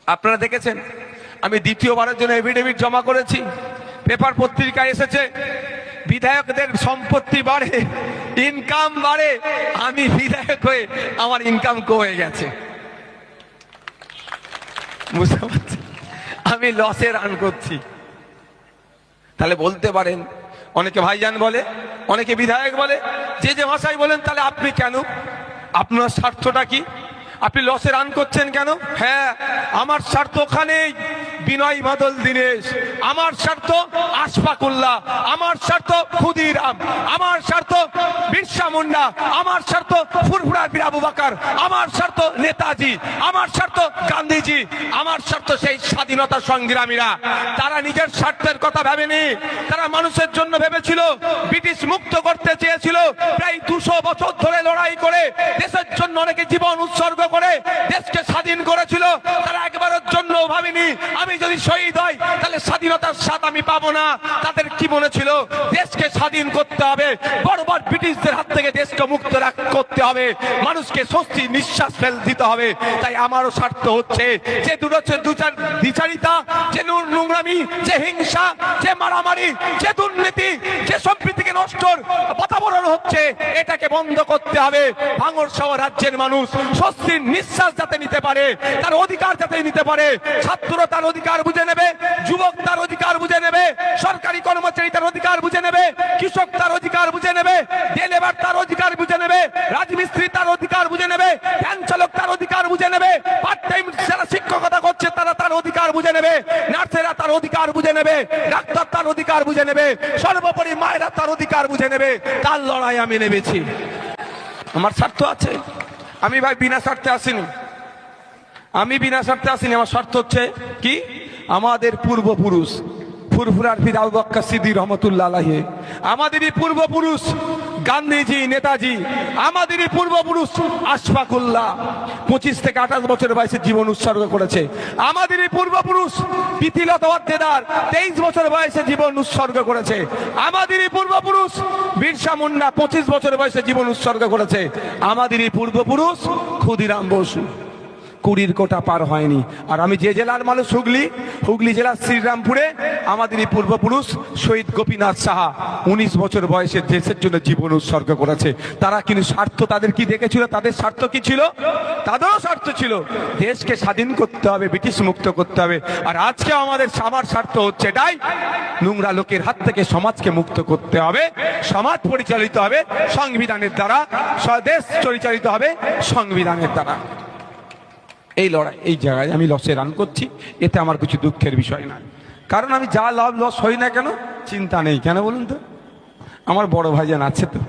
আপনারা দেখেছেন আমি দ্বিতীয়বারের জন্য এফিডেভিট জমা করেছি, পেপার পত্রিকায় এসেছে বিধায়কদের সম্পত্তি বাড়ে, ইনকাম বাড়ে। আমি বিধায়ক হয়ে আমার ইনকাম কমে গেছে, বুঝতে পারছি আমি লসে রান করছি। তাহলে বলতে পারেন, অনেকে ভাইজান বলে, অনেকে বিধায়ক বলে, যে যে ভাষায় বলেন, তাহলে আপনি কেন, আপনার স্বার্থটা কি, আপনি লসে রান করছেন কেন? হ্যাঁ, আমার স্বার্থ ওখানেই বিনয় বাদল দীনেশ, আমার স্বার্থ আশফাকুল্লাহ, আমার স্বার্থ ক্ষুদিরাম, আমার স্বার্থ বিরসা মুন্ডা, আমার স্বার্থ ফুরফুরা বীর আবু বকর, আমার স্বার্থ নেতাজি, আমার স্বার্থ গান্ধীজি, আমার স্বার্থ সেই স্বাধীনতা সংগ্রামীরা। তারা নিজের স্বার্থের কথা ভাবেনি, তারা মানুষের জন্য ভেবেছিল, ব্রিটিশ মুক্ত করতে চেয়েছিল। প্রায় 200 বছর ধরে লড়াই করে দেশের জন্য অনেকে জীবন উৎসর্গ করে দেশকে স্বাধীন করেছিল। তারা একবারের জন্য ভাবেনি আমি যদি শহীদ হই তাহলে স্বাধীনতার স্বাদ আমি পাবো না। তাদের কি মনে ছিল, দেশকে স্বাধীন করতে হবে, বড় ব্রিটিশদের হাত থেকে দেশকে মুক্ত করতে হবে, মানুষকে স্বস্তি নিঃশ্বাস ফেল দিতে হবে। তাই আমারও স্বার্থ হচ্ছে যে দ্বিচারিতা, যে নোংরামি, যে হিংসা, যে মারামারি, যে দুর্নীতি, যে সম্প্রীতিকে নষ্টর বাতাবরণ হচ্ছে, এটাকে বন্ধ করতে হবে। ভাঙড় সহ রাজ্যের মানুষ স্বস্তির নিঃশ্বাস যাতে নিতে পারে, তার অধিকার যাতে নিতে পারে, ছাত্ররা তার অধিকার বুঝে নেবে, যুবক তার অধিকার বুঝে নেবে, সরকারি কর্মচারী তার অধিকার বুঝে নেবে, কৃষক তার অধিকার বুঝে নেবে, ডেলিভার তার অধিকার বুঝে নেবে, রাজমিস্ত্রি তার অধিকার বুঝে নেবে, ভ্যান চালক তার অধিকার বুঝে নেবে, পার্ট টাইম যারা শিক্ষকতা করছে তারা তার অধিকার বুঝে নেবে, নার্সেরা তার অধিকার বুঝে নেবে, ডাক্তার তার অধিকার বুঝে নেবে, সর্বোপরি মায়েরা তার অধিকার বুঝে নেবে। তার লড়াই আমি নেমেছি। আমার স্বার্থ আছে, আমি ভাই বিনা স্বার্থে আসিনি, আমি বিনা স্বার্থে আসিনি। আমার স্বার্থ হচ্ছে কি, আমাদের পূর্বপুরুষ ফুরফুরার বীর আবু বকর সিদ্দিক রহমাতুল্লাহ আলাইহি, আমাদেরই পূর্বপুরুষ গান্ধীজি, নেতাজি, আমাদেরই পূর্বপুরুষ আশফাকুল্লাহ 25 থেকে 28 বছর বয়সে জীবন উৎসর্গ করেছে। আমাদেরই পূর্বপুরুষ প্রীতিলতা ওয়াদ্দেদার 23 বছর বয়সে জীবন উৎসর্গ করেছে। আমাদেরই পূর্বপুরুষ বিরসা মুন্ডা 25 বছর বয়সে জীবন উৎসর্গ করেছে। আমাদেরই পূর্বপুরুষ ক্ষুদিরাম বসু 20 কোটা পার হয়নি। আর আমি যে জেলার মানুষ, হুগলি জেলার শ্রীরামপুরে আমাদেরই পূর্বপুরুষ শহীদ গোপীনাথ সাহা 19 বছর বয়সে দেশের জন্য জীবন উৎসর্গ করেছে। তারা কিন্তু স্বার্থ তাদের কি দেখেছিল, তাদের স্বার্থ কি ছিল, তাদেরও স্বার্থ ছিল দেশকে স্বাধীন করতে হবে, ব্রিটিশ মুক্ত করতে হবে। আর আজকে আমার স্বার্থ হচ্ছে এটাই, নোংরা লোকের হাত থেকে সমাজকে মুক্ত করতে হবে, সমাজ পরিচালিত হবে সংবিধানের দ্বারা, দেশ পরিচালিত হবে সংবিধানের দ্বারা। এই লড়াই, এই জায়গায় আমি লসে রান করছি, এতে আমার কিছু দুঃখের বিষয় না। কারণ আমি যা লাভ লস হই না কেন চিন্তা নেই। কেন বলুন তো, আমার বড় ভাইজান আছে তো।